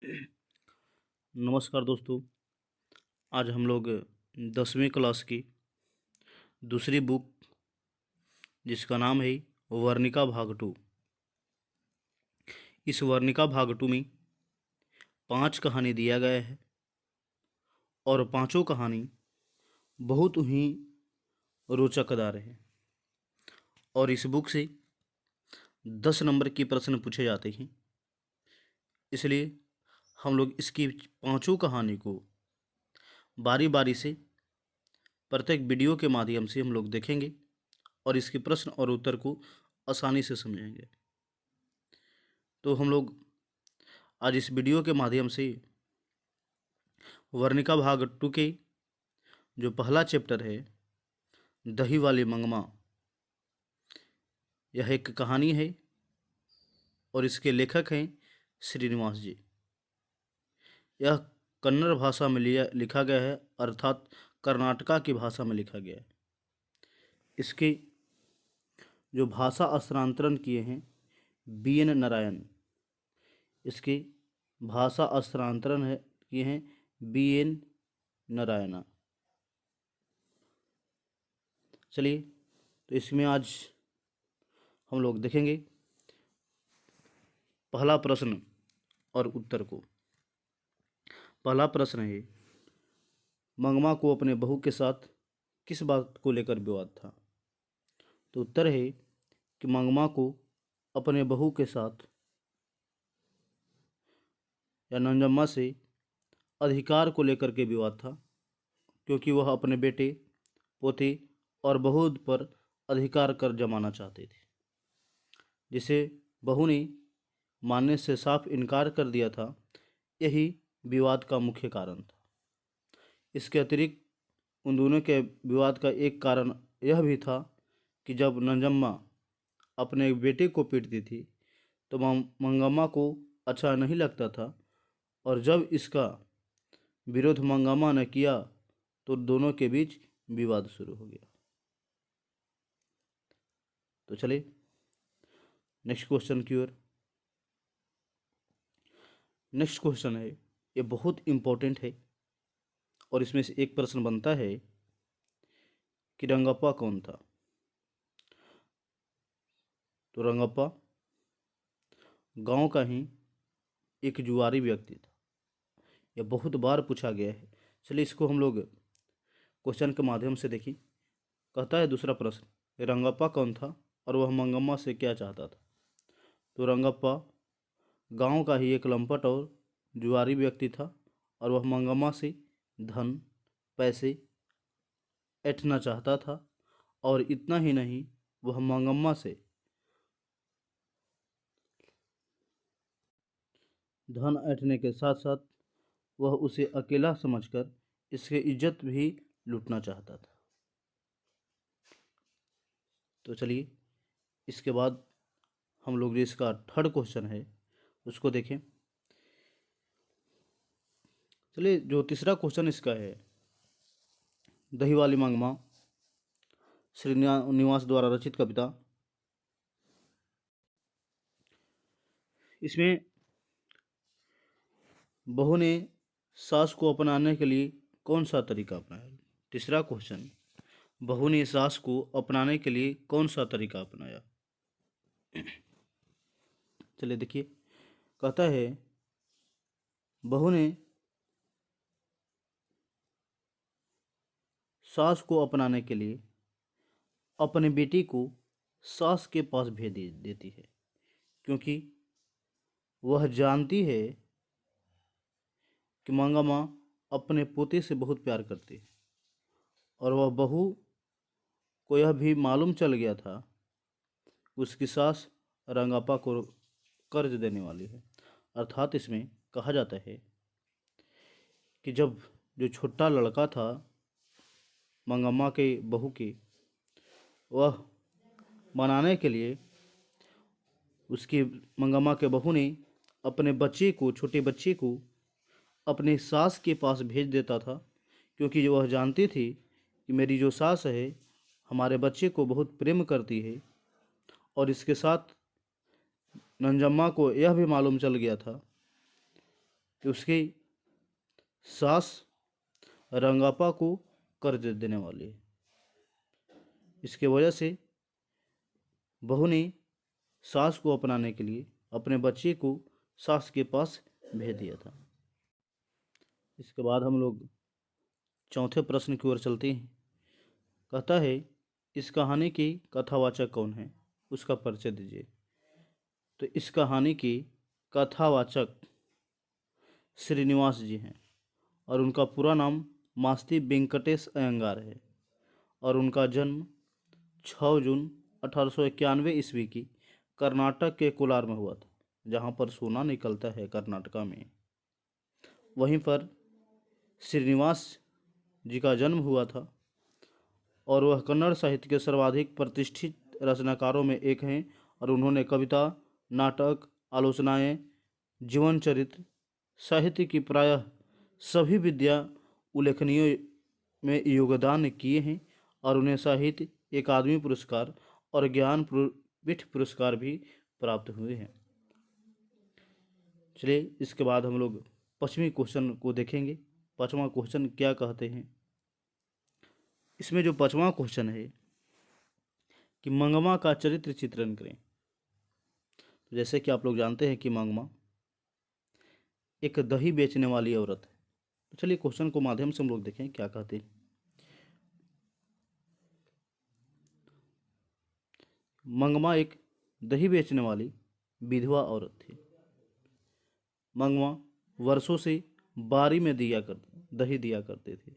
नमस्कार दोस्तों। आज हम लोग 10वीं क्लास की दूसरी बुक जिसका नाम है वर्णिका भाग 2। इस वर्णिका भाग 2 में 5 कहानी दिया गया है और पांचों कहानी बहुत ही रोचकदार है और इस बुक से 10 नंबर के प्रश्न पूछे जाते हैं। इसलिए हम लोग इसकी पांचों कहानी को बारी बारी से प्रत्येक वीडियो के माध्यम से हम लोग देखेंगे और इसके प्रश्न और उत्तर को आसानी से समझेंगे। तो हम लोग आज इस वीडियो के माध्यम से वर्णिका भाग 2 के जो पहला चैप्टर है दही वाली मंगमा, यह एक कहानी है और इसके लेखक हैं श्रीनिवास जी। यह कन्नड़ भाषा में लिखा गया है, अर्थात कर्नाटका की भाषा में लिखा गया है। इसके जो भाषा हस्तांतरण किए हैं BN नारायण। इसके भाषा हस्तांतरण है किए हैं BN नारायण। चलिए, तो इसमें आज हम लोग देखेंगे पहला प्रश्न और उत्तर को। पहला प्रश्न है, मंगमा को अपने बहू के साथ किस बात को लेकर विवाद था? तो उत्तर है कि मंगमा को अपने बहू के साथ या नंजम्मा से अधिकार को लेकर के विवाद था, क्योंकि वह अपने बेटे, पोते और बहू पर अधिकार कर जमाना चाहते थे, जिसे बहू ने मानने से साफ इनकार कर दिया था। यही विवाद का मुख्य कारण था। इसके अतिरिक्त उन दोनों के विवाद का एक कारण यह भी था कि जब नंजम्मा अपने बेटे को पीटती थी तो मंगम्मा को अच्छा नहीं लगता था, और जब इसका विरोध मंगम्मा ने किया तो दोनों के बीच विवाद शुरू हो गया। तो चलिए नेक्स्ट क्वेश्चन की ओर। नेक्स्ट क्वेश्चन है, ये बहुत इम्पोर्टेंट है और इसमें से एक प्रश्न बनता है कि रंगप्पा कौन था? तो रंगप्पा गांव का ही एक जुआरी व्यक्ति था। यह बहुत बार पूछा गया है। चलिए इसको हम लोग क्वेश्चन के माध्यम से देखिए। कहता है दूसरा प्रश्न, रंगप्पा कौन था और वह मंगम्मा से क्या चाहता था? तो रंगप्पा गांव का ही एक लंपट और जुआरी व्यक्ति था और वह मंगम्मा से धन, पैसे ऐंठना चाहता था, और इतना ही नहीं, वह मंगम्मा से धन ऐंठने के साथ साथ वह उसे अकेला समझकर इसकी इज्जत भी लूटना चाहता था। तो चलिए इसके बाद हम लोग जो इसका थर्ड क्वेश्चन है उसको देखें। चलिए, जो तीसरा क्वेश्चन इसका है, दही वाली मंगमा श्रीनिवास द्वारा रचित कविता। इसमें बहू ने सास को अपनाने के लिए कौन सा तरीका अपनाया? तीसरा क्वेश्चन, बहू ने सास को अपनाने के लिए कौन सा तरीका अपनाया? चलिए देखिए, कहता है बहू ने सास को अपनाने के लिए अपने बेटी को सास के पास भेज देती है, क्योंकि वह जानती है कि मंगम्मा अपने पोते से बहुत प्यार करती है, और वह बहू को यह भी मालूम चल गया था उसकी सास रंगप्पा को कर्ज देने वाली है। अर्थात इसमें कहा जाता है कि जब जो छोटा लड़का था मंगम्मा के बहू के, वह बनाने के लिए उसकी मंगम्मा के बहू ने अपने बच्चे को, छोटे बच्चे को अपने सास के पास भेज देता था, क्योंकि वह जानती थी कि मेरी जो सास है हमारे बच्चे को बहुत प्रेम करती है। और इसके साथ नंजम्मा को यह भी मालूम चल गया था कि उसकी सास रंगापा को कर्ज देने वाली है। इसके वजह से बहू ने सास को अपनाने के लिए अपने बच्चे को सास के पास भेज दिया था। इसके बाद हम लोग चौथे प्रश्न की ओर चलते हैं। कहता है, इस कहानी की कथावाचक कौन है, उसका परिचय दीजिए। तो इस कहानी की कथावाचक श्रीनिवास जी हैं और उनका पूरा नाम मास्ती वेंकटेश अयंगार है और उनका जन्म 6 जून 1891 ईस्वी की कर्नाटक के कोलार में हुआ था, जहाँ पर सोना निकलता है कर्नाटका में। वहीं पर श्रीनिवास जी का जन्म हुआ था और वह कन्नड़ साहित्य के सर्वाधिक प्रतिष्ठित रचनाकारों में एक हैं और उन्होंने कविता, नाटक, आलोचनाएं, जीवन चरित्र, साहित्य की प्रायः सभी विद्या उल्लेखनीय में योगदान किए हैं और उन्हें साहित्य अकादमी पुरस्कार और ज्ञानपीठ पुरस्कार भी प्राप्त हुए हैं। चलिए इसके बाद हम लोग पश्चिमी क्वेश्चन को देखेंगे। पांचवा क्वेश्चन क्या कहते हैं। इसमें जो पांचवा क्वेश्चन है कि मंगमा का चरित्र चित्रण करें। तो जैसे कि आप लोग जानते हैं कि मंगमा एक दही बेचने वाली औरत है। तो चलिए क्वेश्चन को माध्यम से हम लोग देखें क्या कहते हैं। मंगमा एक दही बेचने वाली विधवा औरत थी। मंगमा वर्षों से बारी में दही दिया करते थे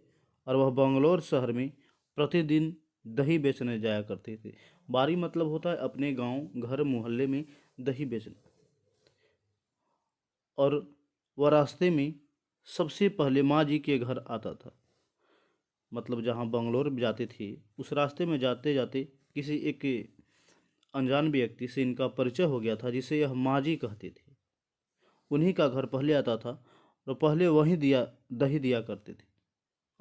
और वह बंगलौर शहर में प्रतिदिन दही बेचने जाया करते थे। बारी मतलब होता है अपने गांव, घर, मोहल्ले में दही बेचना। और वह रास्ते में सबसे पहले माँ जी के घर आता था। मतलब जहाँ बंगलौर जाते थे उस रास्ते में जाते जाते किसी एक अनजान व्यक्ति से इनका परिचय हो गया था, जिसे यह माँ जी कहते थे। उन्हीं का घर पहले आता था और पहले वहीं दही दिया करते थे।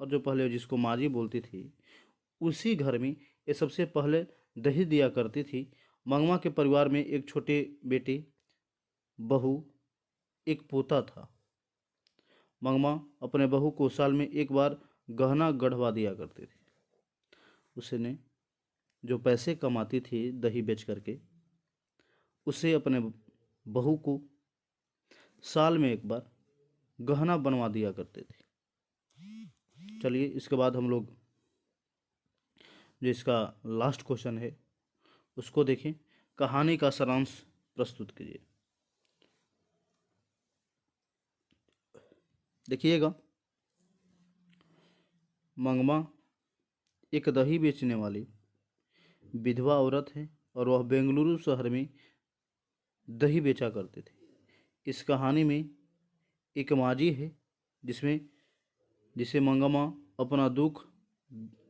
और जो पहले जिसको माँ जी बोलती थी उसी घर में ये सबसे पहले दही दिया करती थी। मंगमा के परिवार में एक छोटे बेटे, बहू, एक पोता था। मंगमा अपने बहू को साल में एक बार गहना गढ़वा दिया करते थे। उसने जो पैसे कमाती थी दही बेच करके उससे अपने बहू को साल में एक बार गहना बनवा दिया करते थे। चलिए इसके बाद हम लोग जो इसका लास्ट क्वेश्चन है उसको देखें। कहानी का सारांश प्रस्तुत कीजिए। देखिएगा, मंगमा एक दही बेचने वाली विधवा औरत है और वह बेंगलुरु शहर में दही बेचा करते थे। इस कहानी में एक माजी है जिसे मंगमा अपना दुख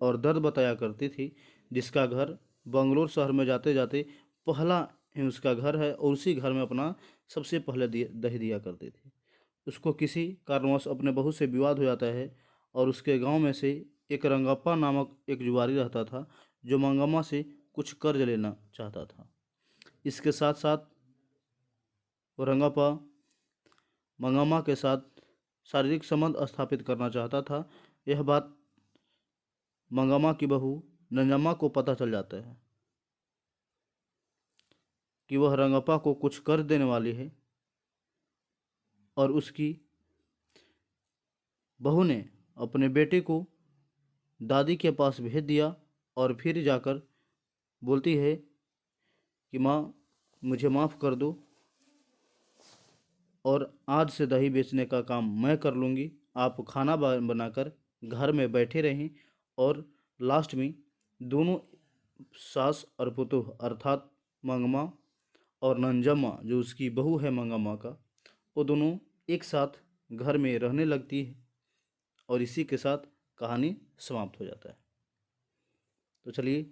और दर्द बताया करती थी, जिसका घर बंगलौर शहर में जाते जाते पहला ही उसका घर है और उसी घर में अपना सबसे पहले दही दिया करते थे। उसको किसी कारणवश अपने बहू से विवाद हो जाता है और उसके गांव में से एक रंगप्पा नामक एक जुआरी रहता था जो मंगम्मा से कुछ कर्ज लेना चाहता था। इसके साथ साथ वो रंगप्पा मंगम्मा के साथ शारीरिक संबंध स्थापित करना चाहता था। यह बात मंगम्मा की बहू नंजम्मा को पता चल जाता है कि वह रंगप्पा को कुछ कर्ज देने वाली है और उसकी बहू ने अपने बेटे को दादी के पास भेज दिया और फिर जाकर बोलती है कि माँ मुझे माफ़ कर दो और आज से दही बेचने का काम मैं कर लूँगी, आप खाना बनाकर घर में बैठे रहें। और लास्ट में दोनों सास और पुतोह अर्थात मंगमा और नंजम्मा जो उसकी बहू है मंगम्मा का, वो दोनों एक साथ घर में रहने लगती है और इसी के साथ कहानी समाप्त हो जाता है। तो चलिए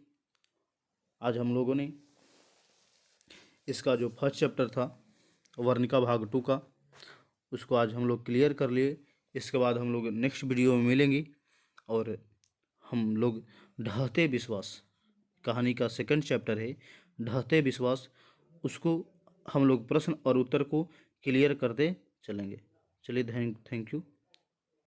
आज हम लोगों ने इसका जो फर्स्ट चैप्टर था वर्णिका भाग 2 का उसको आज हम लोग क्लियर कर लिए। इसके बाद हम लोग नेक्स्ट वीडियो में मिलेंगे और हम लोग ढहते विश्वास कहानी का सेकंड चैप्टर है ढहते विश्वास, उसको हम लोग प्रश्न और उत्तर को क्लियर करते चलेंगे। चलिए, थैंक यू।